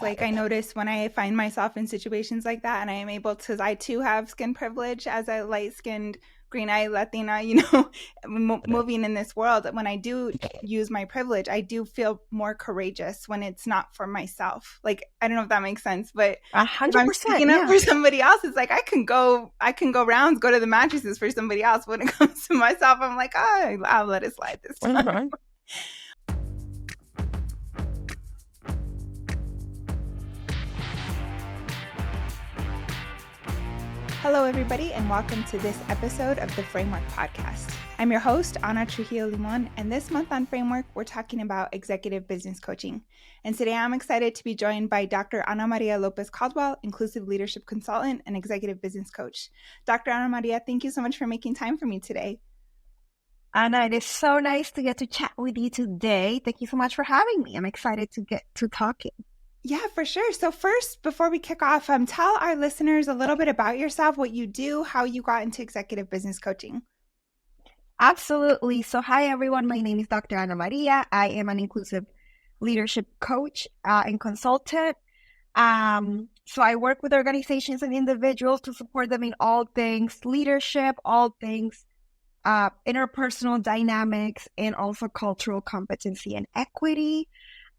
Like I notice when I find myself in situations like that and I am able to, I too have skin privilege as a light-skinned, green-eyed Latina, moving in this world. When I do use my privilege, I do feel more courageous when it's not for myself. Like, I don't know if that makes sense, but if I'm 100%, speaking up yeah. for somebody else, it's like I can go rounds, go to the mattresses for somebody else. When it comes to myself, I'm like, oh, I'll let it slide this time. Mhm. Hello, everybody, and welcome to this episode of the Framework Podcast. I'm your host, Ana Trujillo Limón, and this month on Framework, we're talking about executive business coaching. And today I'm excited to be joined by Dr. Ana María López Caldwell, inclusive leadership consultant and executive business coach. Dr. Ana María, thank you so much for making time for me today. Anna, it is so nice to get to chat with you today. Thank you so much for having me. I'm excited to get to talking. Yeah, for sure. So first, before we kick off, tell our listeners a little bit about yourself, what you do, how you got into executive business coaching. Absolutely. So hi, everyone. My name is Dr. Ana Maria. I am an inclusive leadership coach and consultant. So I work with organizations and individuals to support them in all things leadership, all things interpersonal dynamics, and also cultural competency and equity.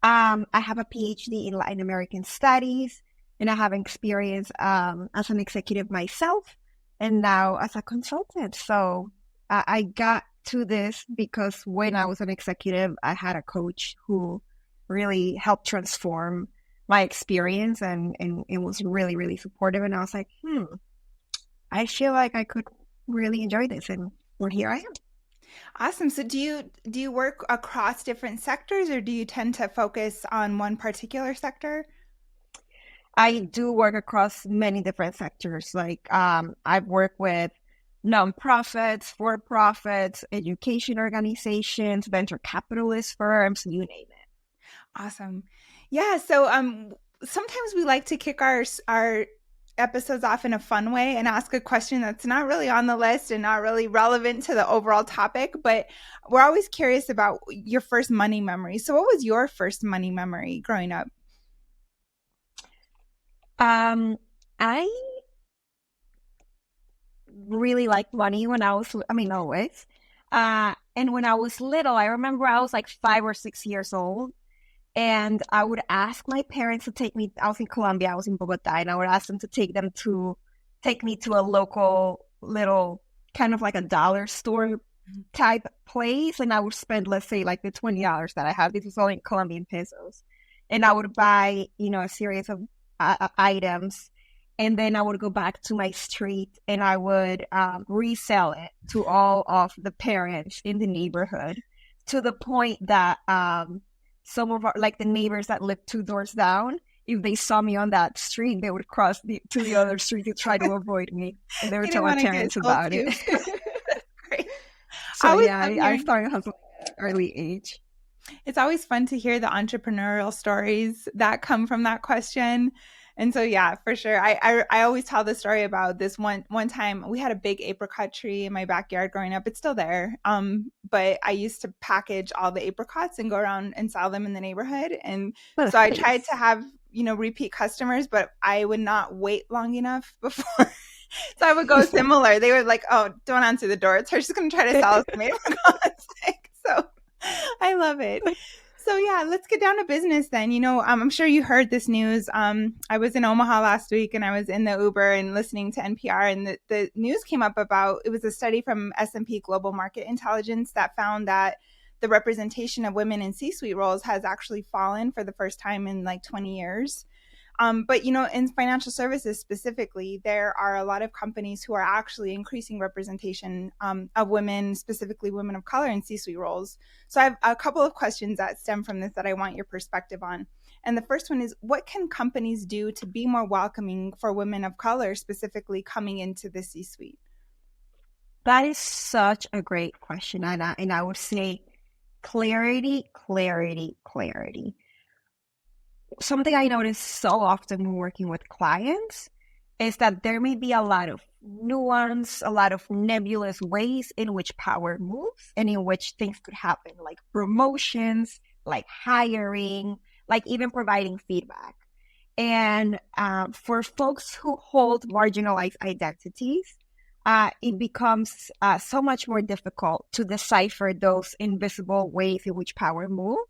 I have a PhD in Latin American Studies, and I have experience as an executive myself, and now as a consultant. So I got to this because when I was an executive, I had a coach who really helped transform my experience, and it was really, really supportive. And I was like, I feel like I could really enjoy this, and well, here I am. Awesome. So do you work across different sectors, or do you tend to focus on one particular sector? I do work across many different sectors. Like I've worked with nonprofits, for-profits, education organizations, venture capitalist firms, you name it. Awesome. Yeah. So sometimes we like to kick our episodes off in a fun way and ask a question that's not really on the list and not really relevant to the overall topic, but we're always curious about your first money memory. So what was your first money memory growing up? I really liked money when always. And when I was little, I remember I was like 5 or 6 years old. And I would ask my parents to take me. I was in Colombia, I was in Bogota, and I would ask them to take me to a local little kind of like a dollar store type place. And I would spend, let's say, like the $20 that I have. This was all in Colombian pesos. And I would buy, a series of items. And then I would go back to my street and I would resell it to all of the parents in the neighborhood, to the point that some of the neighbors that lived 2 doors down, if they saw me on that street, they would cross to the other street to try to avoid me. And they would tell my parents about it. Great. So I started hustling at an early age. It's always fun to hear the entrepreneurial stories that come from that question. And so, yeah, for sure. I always tell the story about this one time we had a big apricot tree in my backyard growing up. It's still there. But I used to package all the apricots and go around and sell them in the neighborhood. And so I tried to have, repeat customers, but I would not wait long enough before. So I would go similar. They were like, oh, don't answer the door. It's her. She's going to try to sell us some apricots. So I love it. So yeah, let's get down to business then. I'm sure you heard this news. I was in Omaha last week and I was in the Uber and listening to NPR, and the news came up about, it was a study from S&P Global Market Intelligence that found that the representation of women in C-suite roles has actually fallen for the first time in like 20 years. But, in financial services specifically, there are a lot of companies who are actually increasing representation of women, specifically women of color in C-suite roles. So I have a couple of questions that stem from this that I want your perspective on. And the first one is, what can companies do to be more welcoming for women of color, specifically coming into the C-suite? That is such a great question, Anna. And I would say clarity. Something I notice so often when working with clients is that there may be a lot of nuance, a lot of nebulous ways in which power moves and in which things could happen, like promotions, like hiring, like even providing feedback. And for folks who hold marginalized identities, it becomes so much more difficult to decipher those invisible ways in which power moves,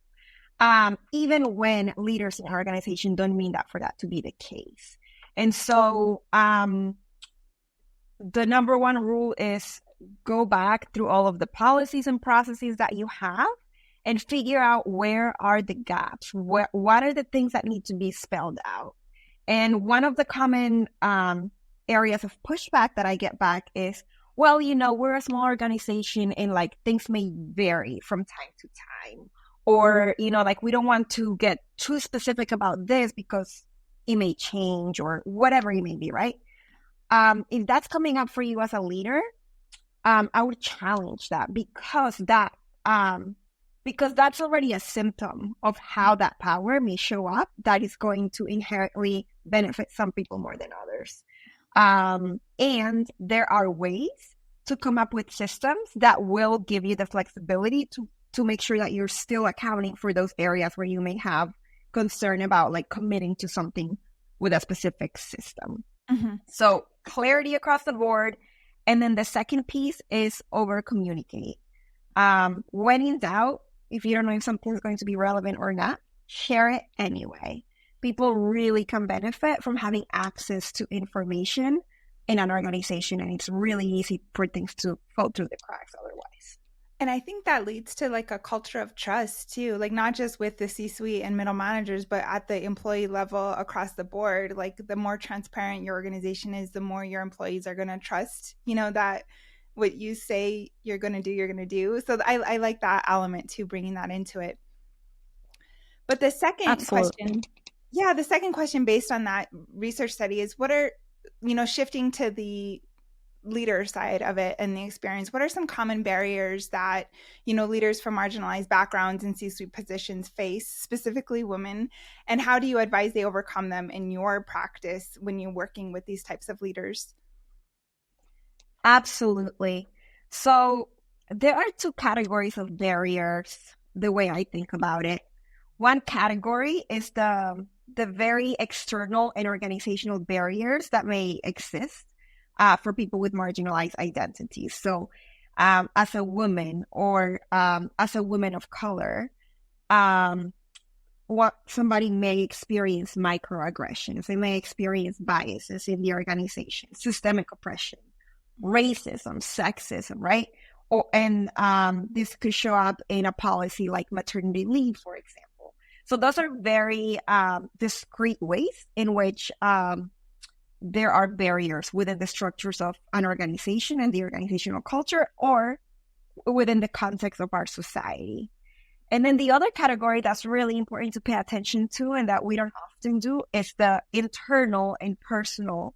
even when leaders in an organization don't mean that for that to be the case. And so the number one rule is go back through all of the policies and processes that you have and figure out where are the gaps, what are the things that need to be spelled out. And one of the common areas of pushback that I get back is, well, we're a small organization and like things may vary from time to time. Or, like we don't want to get too specific about this because it may change or whatever it may be, right? If that's coming up for you as a leader, I would challenge that because that's already a symptom of how that power may show up that is going to inherently benefit some people more than others. And there are ways to come up with systems that will give you the flexibility to make sure that you're still accounting for those areas where you may have concern about like committing to something with a specific system. Mm-hmm. So clarity across the board. And then the second piece is over communicate. When in doubt, if you don't know if something is going to be relevant or not, share it anyway. People really can benefit from having access to information in an organization, and it's really easy for things to fall through the cracks otherwise. And I think that leads to like a culture of trust too, like not just with the C-suite and middle managers, but at the employee level across the board. Like the more transparent your organization is, the more your employees are going to trust, that what you say you're going to do, you're going to do. So I like that element too, bringing that into it. But the second question, the second question based on that research study is what are, shifting to the leader side of it and the experience, what are some common barriers that, leaders from marginalized backgrounds and C-suite positions face, specifically women, and how do you advise they overcome them in your practice when you're working with these types of leaders? Absolutely. So there are two categories of barriers, the way I think about it. One category is the very external and organizational barriers that may exist for people with marginalized identities. So as a woman or as a woman of color, what somebody may experience microaggressions, they may experience biases in the organization, systemic oppression, racism, sexism, right? And this could show up in a policy like maternity leave, for example. So those are very discrete ways in which there are barriers within the structures of an organization and the organizational culture or within the context of our society. And then the other category that's really important to pay attention to and that we don't often do is the internal and personal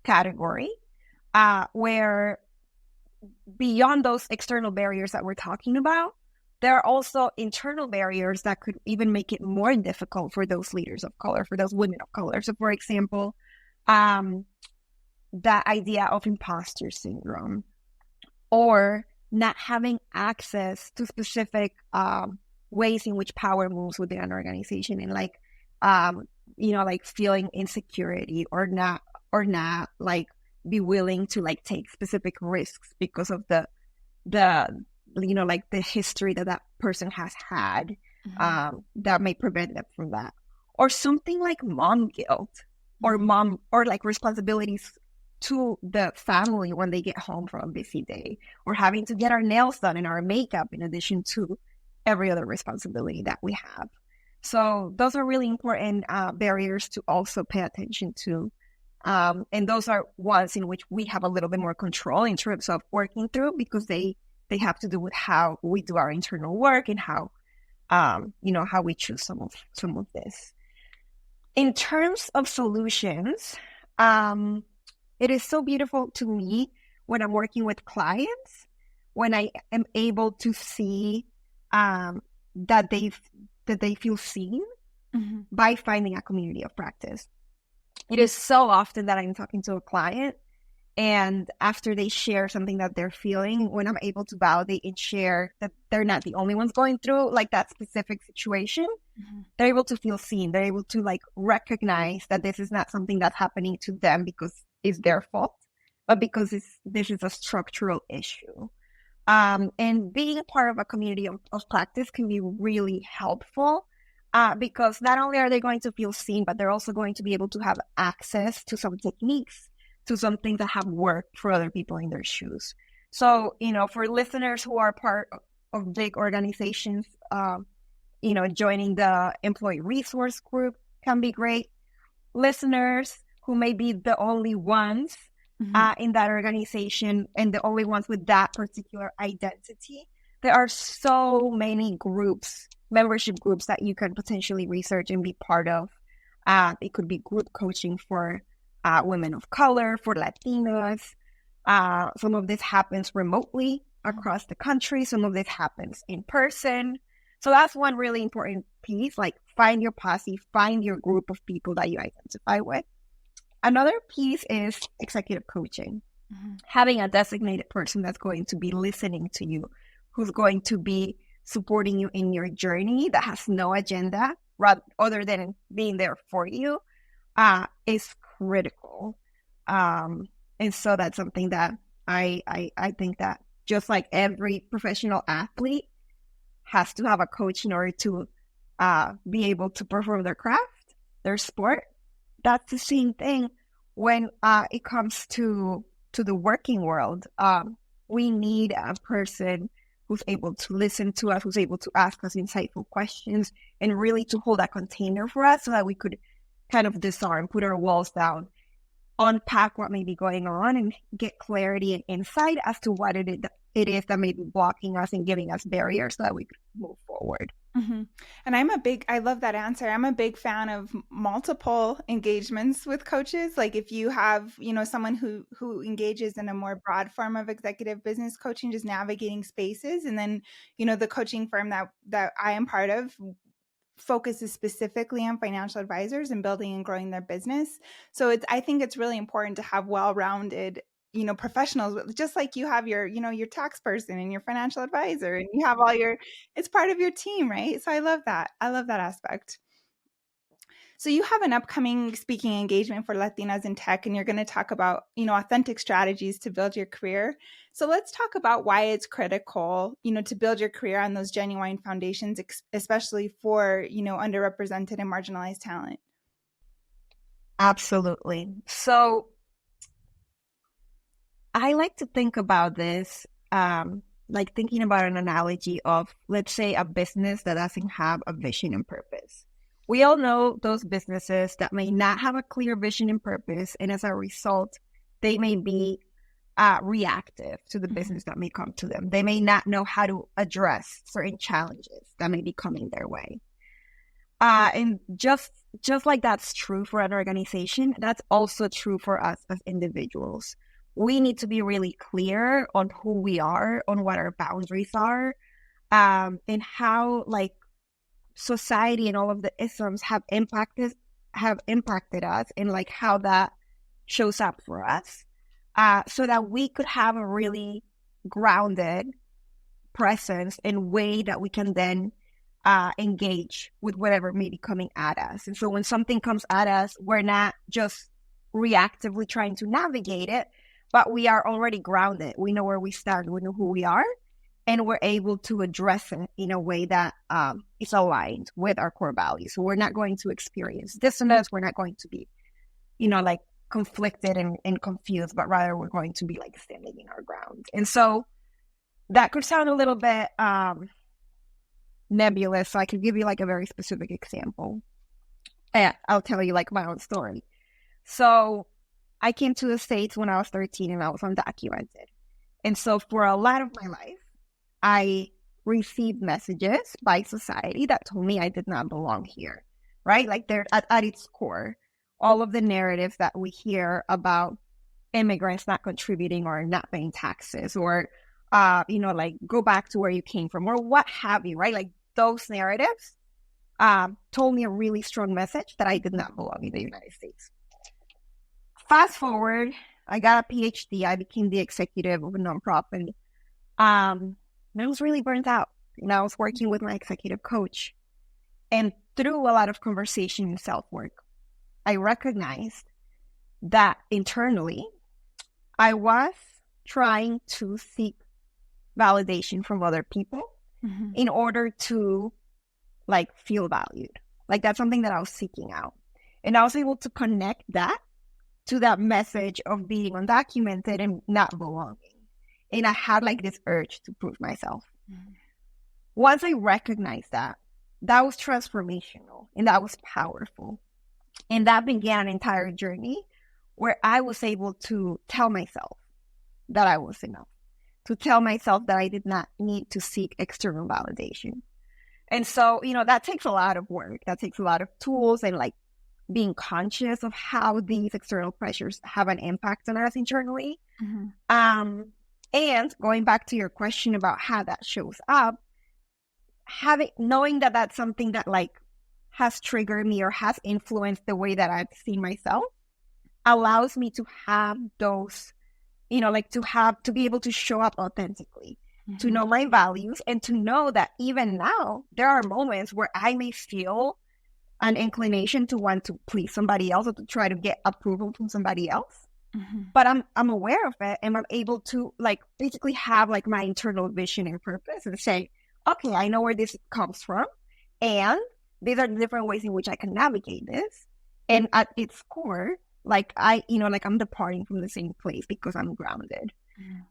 category, where beyond those external barriers that we're talking about, there are also internal barriers that could even make it more difficult for those leaders of color, for those women of color. So, for example, that idea of imposter syndrome or not having access to specific ways in which power moves within an organization and like feeling insecurity or not like be willing to like take specific risks because of the history that person has had, that may prevent them from that. Or something like mom guilt or like responsibilities to the family when they get home from a busy day, or having to get our nails done and our makeup in addition to every other responsibility that we have. So those are really important barriers to also pay attention to. And those are ones in which we have a little bit more control in terms of working through, because they have to do with how we do our internal work and how we choose some of this. In terms of solutions, it is so beautiful to me when I'm working with clients, when I am able to see that they feel seen by finding a community of practice. It is so often that I'm talking to a client And after they share something that they're feeling, when I'm able to validate and share that they're not the only ones going through like that specific situation, they're able to feel seen. They're able to like recognize that this is not something that's happening to them because it's their fault, but because this is a structural issue. And being a part of a community of practice can be really helpful because not only are they going to feel seen, but they're also going to be able to have access to some techniques, to some things that have worked for other people in their shoes. So, for listeners who are part of big organizations, joining the employee resource group can be great. Listeners who may be the only ones in that organization and the only ones with that particular identity. There are so many groups, membership groups that you can potentially research and be part of. It could be group coaching for women of color, for Latinos. Some of this happens remotely across the country. Some of this happens in person. So that's one really important piece, like find your posse, find your group of people that you identify with. Another piece is executive coaching, having a designated person that's going to be listening to you, who's going to be supporting you in your journey, that has no agenda other than being there for you, is critical. And so that's something that I think that just like every professional athlete has to have a coach in order to be able to perform their craft, their sport. That's the same thing when it comes to the working world. We need a person who's able to listen to us, who's able to ask us insightful questions, and really to hold that container for us so that we could kind of disarm, put our walls down, unpack what may be going on, and get clarity and insight as to what it is that may be blocking us and giving us barriers so that we could move forward. And I love that answer. I'm a big fan of multiple engagements with coaches. Like if you have, someone who engages in a more broad form of executive business coaching, just navigating spaces. And then, the coaching firm that I am part of focuses specifically on financial advisors and building and growing their business. So I think it's really important to have well-rounded professionals, just like you have your tax person and your financial advisor, and you have it's part of your team, right? So I love that aspect. So you have an upcoming speaking engagement for Latinas in tech, and you're going to talk about, authentic strategies to build your career. So let's talk about why it's critical, to build your career on those genuine foundations, especially for, underrepresented and marginalized talent. Absolutely. So I like to think about this, like thinking about an analogy of, let's say, a business that doesn't have a vision and purpose. We all know those businesses that may not have a clear vision and purpose, and as a result, they may be reactive to the business that may come to them. They may not know how to address certain challenges that may be coming their way. And just like that's true for an organization, that's also true for us as individuals. We need to be really clear on who we are, on what our boundaries are, and how like society and all of the isms have impacted us, and like how that shows up for us, so that we could have a really grounded presence and way that we can then engage with whatever may be coming at us. And so when something comes at us, we're not just reactively trying to navigate it, but we are already grounded. We know where we stand, we know who we are, and we're able to address it in a way that is aligned with our core values. So we're not going to experience dissonance. We're not going to be, like conflicted and confused, but rather we're going to be like standing in our ground. And so that could sound a little bit nebulous. So I could give you like a very specific example. And I'll tell you like my own story. So I came to the States when I was 13 and I was undocumented. And so for a lot of my life, I received messages by society that told me I did not belong here, right? Like they're at its core, all of the narratives that we hear about immigrants not contributing or not paying taxes or, like go back to where you came from or what have you, right? Like those narratives told me a really strong message that I did not belong in the United States. Fast forward I got a PhD. I became the executive of a nonprofit. And I was really burnt out. And I was working with my executive coach. And through a lot of conversation and self-work, I recognized that internally, I was trying to seek validation from other people in order to like feel valued. Like that's something that I was seeking out. And I was able to connect that to that message of being undocumented and not belonging. And I had like this urge to prove myself. Once I recognized that, that was transformational and that was powerful. And that began an entire journey where I was able to tell myself that I was enough, to tell myself that I did not need to seek external validation. And so, you know, that takes a lot of work. That takes a lot of tools and like being conscious of how these external pressures have an impact on us internally. And going back to your question about how that shows up, knowing that that's something that like has triggered me or has influenced the way that I've seen myself allows me to have those, you know, like to be able to show up authentically, to know my values, and to know that even now there are moments where I may feel an inclination to want to please somebody else or to try to get approval from somebody else. But I'm aware of it, and I'm able to like basically have like my internal vision and purpose and say, okay, I know where this comes from, and these are the different ways in which I can navigate this. And at its core, like I'm departing from the same place because I'm grounded.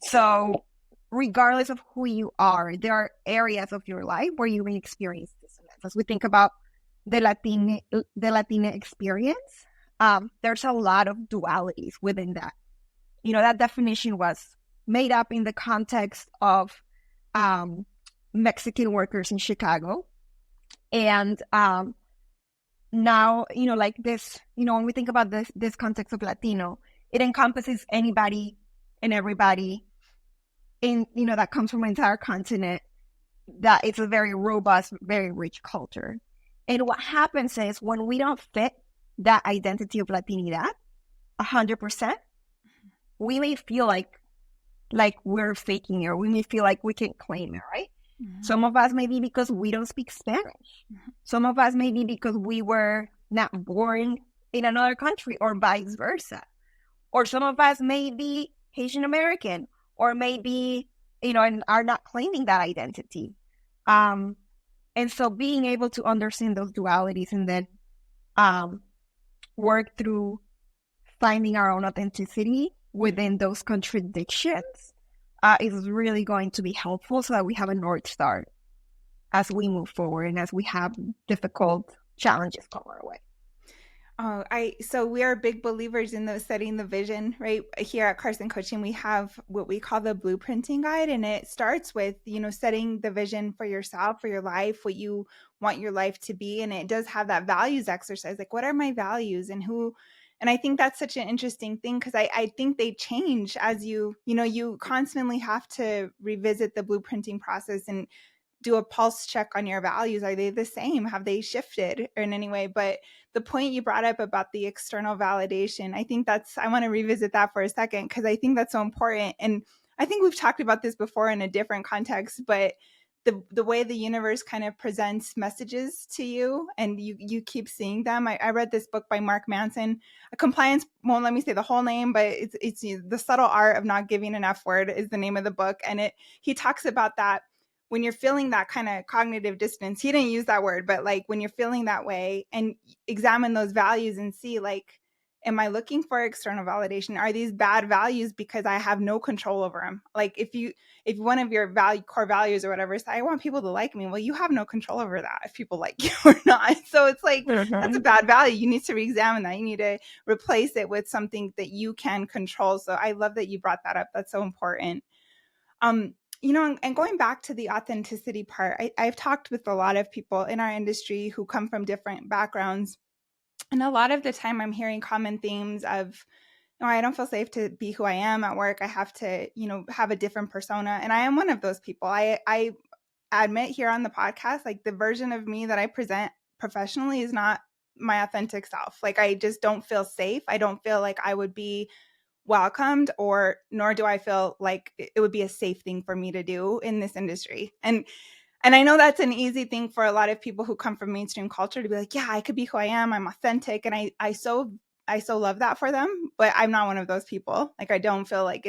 So regardless of who you are, there are areas of your life where you may experience dissonance. As we think about the Latina experience, there's a lot of dualities within that. You know, that definition was made up in the context of Mexican workers in Chicago. And now, you know, like this, you know, when we think about this context of Latino, it encompasses anybody and everybody in, you know, that comes from an entire continent, that it's a very robust, very rich culture. And what happens is when we don't fit that identity of Latinidad 100%, we may feel like we're faking it, or we may feel like we can't claim it, right? Some of us may be because we don't speak Spanish. Some of us may be because we were not born in another country, or vice versa. Or some of us may be Haitian American, or maybe, you know, and are not claiming that identity. And so being able to understand those dualities and then work through finding our own authenticity within those contradictions is really going to be helpful, so that we have a North Star as we move forward and as we have difficult challenges come our way. So we are big believers in setting the vision, right? Here at Carson Coaching, we have what we call the blueprinting guide, and it starts with, you know, setting the vision for yourself, for your life, what you want your life to be. And it does have that values exercise, like what are my values and who, and I think that's such an interesting thing, because I think they change as you constantly have to revisit the blueprinting process and do a pulse check on your values. Are they the same? Have they shifted in any way? But the point you brought up about the external validation, I want to revisit that for a second, because I think that's so important. And I think we've talked about this before in a different context, but the way the universe kind of presents messages to you and you keep seeing them. I read this book by Mark Manson. Compliance won't let me say the whole name, but it's The Subtle Art of Not Giving an F Word is the name of the book. And he talks about that. When you're feeling that kind of cognitive dissonance, he didn't use that word, but like when you're feeling that way, and examine those values and see, like, am I looking for external validation? Are these bad values because I have no control over them? Like if one of your core values or whatever is, I want people to like me. Well, you have no control over that if people like you or not. So it's like, that's a bad value. You need to re-examine that. You need to replace it with something that you can control. So I love that you brought that up. That's so important. You know, and going back to the authenticity part, I've talked with a lot of people in our industry who come from different backgrounds. And a lot of the time I'm hearing common themes of, no, I don't feel safe to be who I am at work. I have to, you know, have a different persona. And I am one of those people. I admit here on the podcast, like the version of me that I present professionally is not my authentic self. Like I just don't feel safe. I don't feel like I would be welcomed, or nor do I feel like it would be a safe thing for me to do in this industry. And I know that's an easy thing for a lot of people who come from mainstream culture to be like, yeah, I could be who I am. I'm authentic. And I so love that for them, but I'm not one of those people. Like, I don't feel like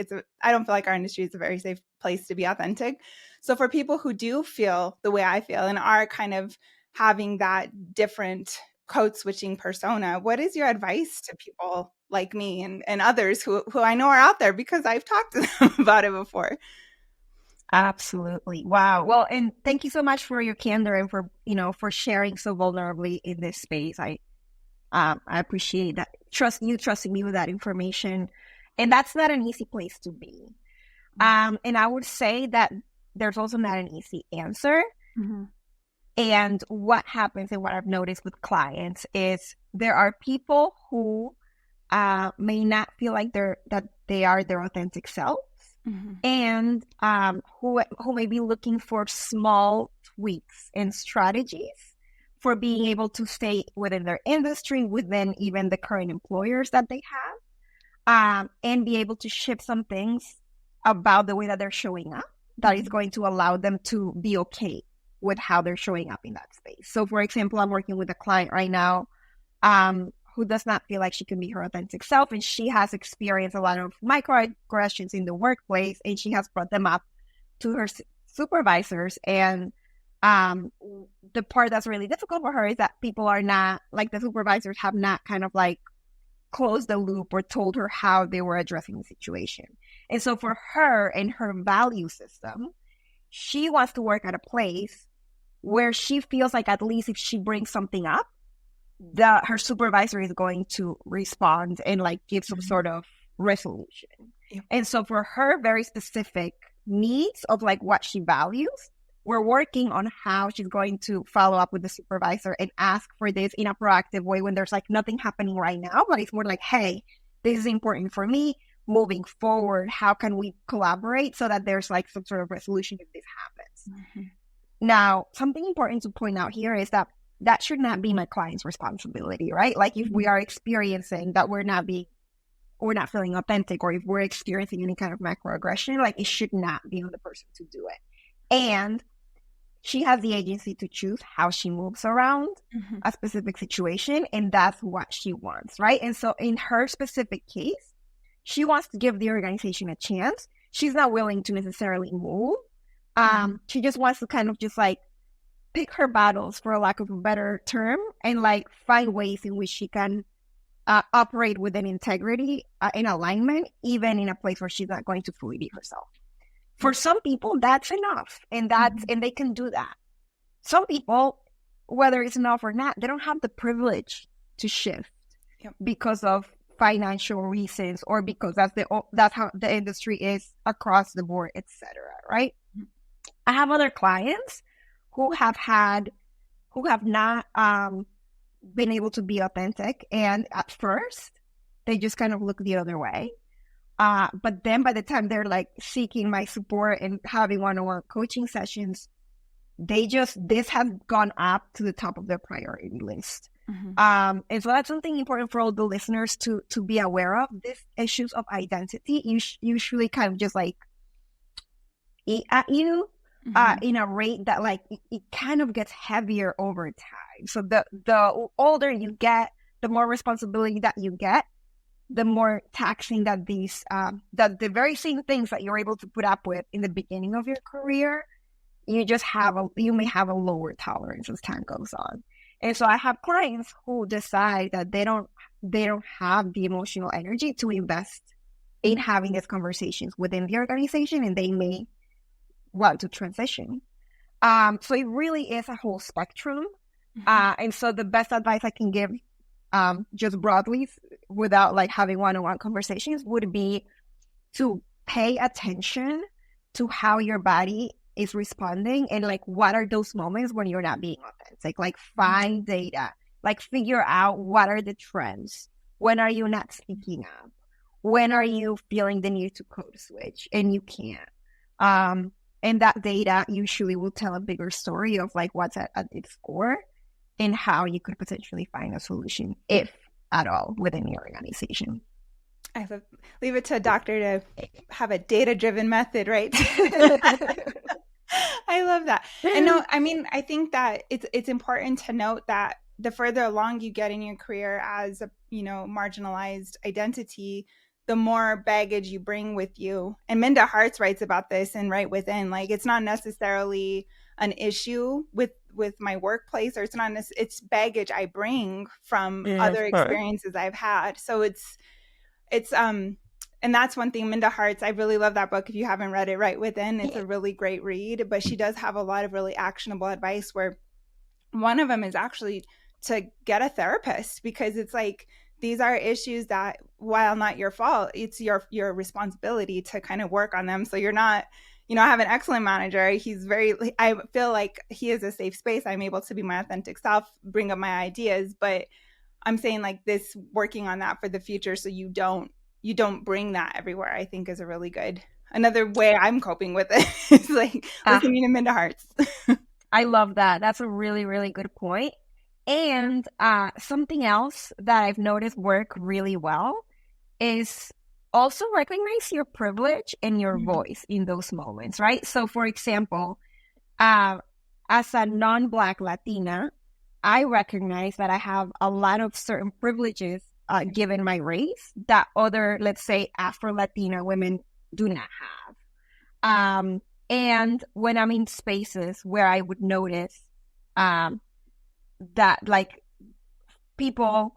our industry is a very safe place to be authentic. So for people who do feel the way I feel and are kind of having that different code switching persona, what is your advice to people like me and others who I know are out there, because I've talked to them about it before? Absolutely. Wow. Well, and thank you so much for your candor and for, for sharing so vulnerably in this space. I appreciate that. Trusting me with that information. And that's not an easy place to be. And I would say that there's also not an easy answer. Mm-hmm. And what happens and what I've noticed with clients is there are people who may not feel like they are their authentic self. Mm-hmm. And who may be looking for small tweaks and strategies for being able to stay within their industry, within even the current employers that they have, and be able to shift some things about the way that they're showing up that is going to allow them to be okay with how they're showing up in that space. So, for example, I'm working with a client right now who does not feel like she can be her authentic self, and she has experienced a lot of microaggressions in the workplace, and she has brought them up to her supervisors. And the part that's really difficult for her is that people are not, like, the supervisors have not kind of like closed the loop or told her how they were addressing the situation. And so for her and her value system, she wants to work at a place where she feels like at least if she brings something up, her supervisor is going to respond and like give some sort of resolution. Yep. And so for her very specific needs of like what she values, we're working on how she's going to follow up with the supervisor and ask for this in a proactive way when there's like nothing happening right now, but it's more like, hey, this is important for me moving forward. How can we collaborate so that there's like some sort of resolution if this happens? Mm-hmm. Now, something important to point out here is that should not be my client's responsibility, right? Like if we are experiencing that we're not feeling authentic, or if we're experiencing any kind of microaggression, like it should not be on the person to do it. And she has the agency to choose how she moves around a specific situation, and that's what she wants, right? And so in her specific case, she wants to give the organization a chance. She's not willing to necessarily move. She just wants to kind of just like pick her battles, for a lack of a better term, and like find ways in which she can operate with an integrity in alignment, even in a place where she's not going to fully be herself. For some people, that's enough, and they can do that. Some people, whether it's enough or not, they don't have the privilege to shift because of financial reasons, or because that's how the industry is across the board, etc. Right? I have other clients who have not been able to be authentic, and at first they just kind of look the other way. But then by the time they're like seeking my support and having one-on-one coaching sessions, this has gone up to the top of their priority list. And so that's something important for all the listeners to be aware of. These issues of identity usually kind of just like eat at you in a rate that like it kind of gets heavier over time. So the older you get, the more responsibility that you get, the more taxing that that the very same things that you're able to put up with in the beginning of your career, you may have a lower tolerance as time goes on. And so I have clients who decide that they don't have the emotional energy to invest in having these conversations within the organization, and they may want to transition. So it really is a whole spectrum. And so the best advice I can give, just broadly, without like having one-on-one conversations, would be to pay attention to how your body is responding, and like what are those moments when you're not being authentic. Like find data, like figure out what are the trends. When are you not speaking up? When are you feeling the need to code switch and you can't? And that data usually will tell a bigger story of like what's at its core and how you could potentially find a solution, if at all, within your organization. I leave it to a doctor to have a data-driven method, right? I love that. And no, I mean, I think that it's important to note that the further along you get in your career as a, marginalized identity, the more baggage you bring with you. And Minda Harts writes about this in Right Within. Like, it's not necessarily an issue with my workplace, or it's baggage I bring from Yeah, other sure. experiences I've had. So it's and that's one thing. Minda Harts, I really love that book. If you haven't read it, Right Within, it's a really great read, but she does have a lot of really actionable advice, where one of them is actually to get a therapist, because it's like, these are issues that, while not your fault, it's your responsibility to kind of work on them. So you're not, I have an excellent manager. I feel like he is a safe space. I'm able to be my authentic self, bring up my ideas, but I'm saying, like, this, working on that for the future, so you don't bring that everywhere, I think is a really good, another way I'm coping with it is like Ah, listening to Minda Harts. I love that. That's a really, really good point. And something else that I've noticed work really well is also recognize your privilege and your voice in those moments, right? So, for example, uh, as a non-Black Latina, I recognize that I have a lot of certain privileges given my race that other, let's say, Afro-Latina women do not have. And when I'm in spaces where I would notice um, that like people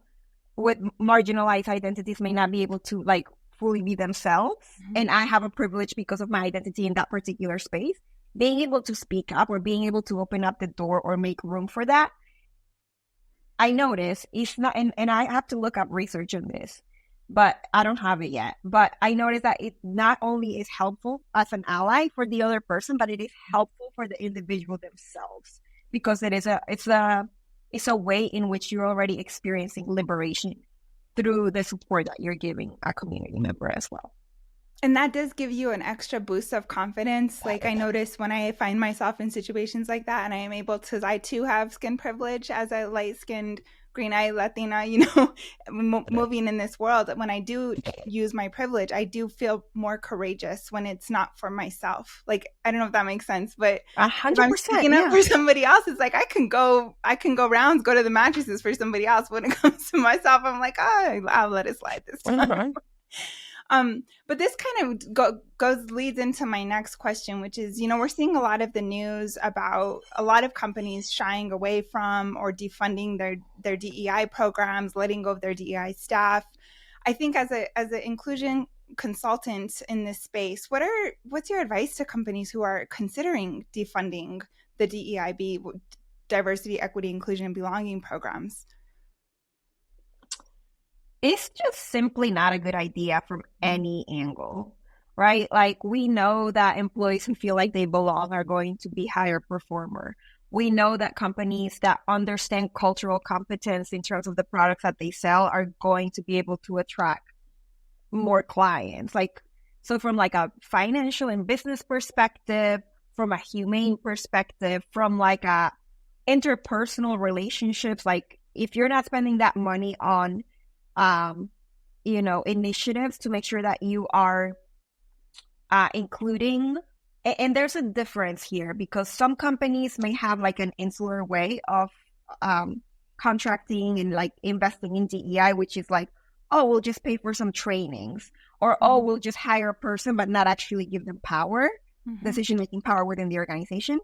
with marginalized identities may not be able to like fully be themselves, and I have a privilege because of my identity in that particular space, being able to speak up or being able to open up the door or make room for that, I notice it's not, and I have to look up research on this, but I don't have it yet. But I notice that it not only is helpful as an ally for the other person, but it is helpful for the individual themselves, because it's a way in which you're already experiencing liberation through the support that you're giving a community member as well. And that does give you an extra boost of confidence. Like, I notice when I find myself in situations like that, and I am able to, I too have skin privilege as a light skinned, green eyed Latina, moving in this world. When I do use my privilege, I do feel more courageous when it's not for myself. Like, I don't know if that makes sense, but A if hundred I'm percent, speaking up yeah. for somebody else, it's like, I can go rounds, go to the mattresses for somebody else. When it comes to myself, I'm like, oh, I'll let it slide this time. Mhm. But this kind of leads into my next question, which is, we're seeing a lot of the news about a lot of companies shying away from or defunding their DEI programs, letting go of their DEI staff. I think as an inclusion consultant in this space, what's your advice to companies who are considering defunding the DEIB, diversity, equity, inclusion, and belonging programs? It's just simply not a good idea from any angle, right? Like, we know that employees who feel like they belong are going to be higher performer. We know that companies that understand cultural competence in terms of the products that they sell are going to be able to attract more clients. Like, so from like a financial and business perspective, from a humane perspective, from like a interpersonal relationships, like if you're not spending that money on um, initiatives to make sure that you are including, and there's a difference here because some companies may have like an insular way of contracting and like investing in DEI, which is like, oh, we'll just pay for some trainings, or oh, we'll just hire a person but not actually give them power, decision-making power within the organization.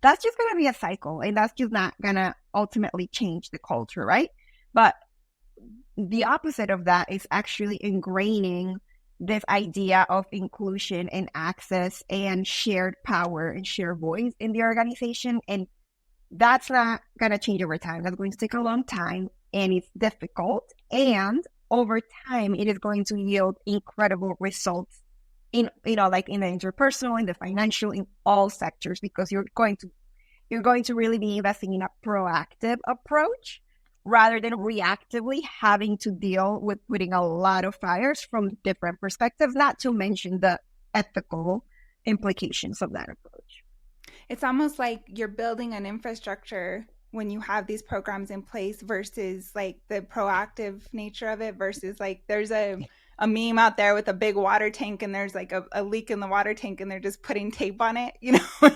That's just going to be a cycle, and that's just not going to ultimately change the culture, right? But the opposite of that is actually ingraining this idea of inclusion and access and shared power and shared voice in the organization. And that's not going to change over time. That's going to take a long time, and it's difficult. And over time, it is going to yield incredible results in, like in the interpersonal, in the financial, in all sectors, because you're going to really be investing in a proactive approach rather than reactively having to deal with putting a lot of fires from different perspectives, not to mention the ethical implications of that approach. It's almost like you're building an infrastructure when you have these programs in place versus like the proactive nature of it versus like there's a meme out there with a big water tank and there's like a leak in the water tank and they're just putting tape on it,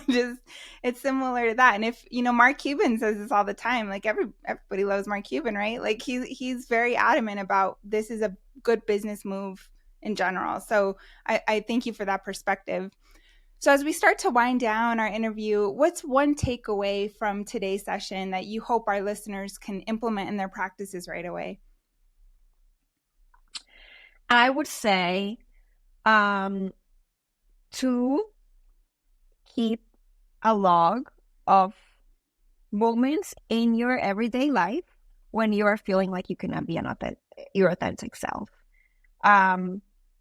just it's similar to that. And if Mark Cuban says this all the time, like everybody loves Mark Cuban, right? Like he's very adamant about this is a good business move in general. So I thank you for that perspective. So as we start to wind down our interview, what's one takeaway from today's session that you hope our listeners can implement in their practices right away? I would say to keep a log of moments in your everyday life when you are feeling like you cannot be your authentic self.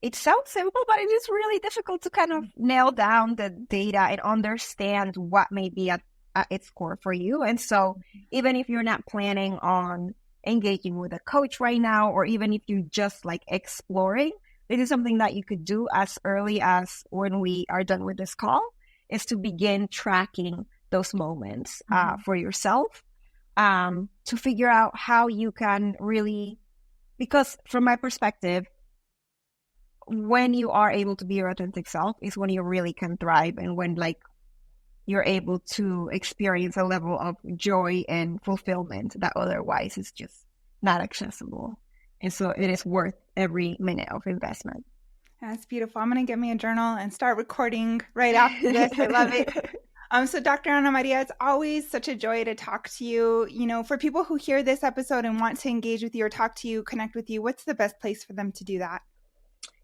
It sounds simple, but it is really difficult to kind of nail down the data and understand what may be at its core for you. And so even if you're not planning on engaging with a coach right now, or even if you just like exploring, this is something that you could do as early as when we are done with this call, is to begin tracking those moments for yourself, to figure out how you can really, because from my perspective, when you are able to be your authentic self is when you really can thrive, and when like you're able to experience a level of joy and fulfillment that otherwise is just not accessible. And so it is worth every minute of investment. That's beautiful. I'm going to get me a journal and start recording right after this. I love it. So Dr. Ana Maria, it's always such a joy to talk to you. For people who hear this episode and want to engage with you or talk to you, connect with you, what's the best place for them to do that?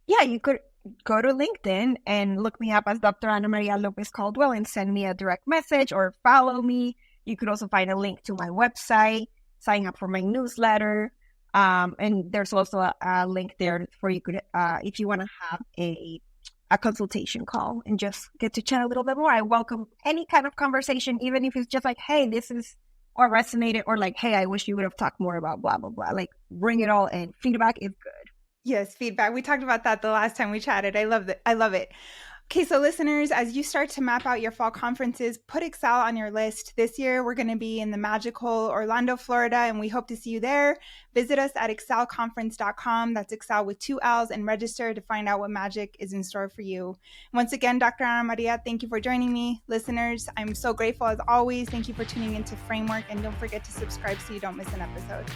Yeah, you could go to LinkedIn and look me up as Dr. Ana María López Caldwell and send me a direct message or follow me. You could also find a link to my website, sign up for my newsletter. And there's also a link there for you could, if you want to have a consultation call and just get to chat a little bit more. I welcome any kind of conversation, even if it's just like, hey, this is or resonated, or like, hey, I wish you would have talked more about blah, blah, blah. Like, bring it all in. Feedback is good. Yes, feedback. We talked about that the last time we chatted. I love it. Okay, so listeners, as you start to map out your fall conferences, put Excel on your list. This year, we're going to be in the magical Orlando, Florida, and we hope to see you there. Visit us at excelconference.com. That's Excel with 2 L's, and register to find out what magic is in store for you. Once again, Dr. Ana Maria, thank you for joining me. Listeners, I'm so grateful as always. Thank you for tuning into Framework, and don't forget to subscribe so you don't miss an episode.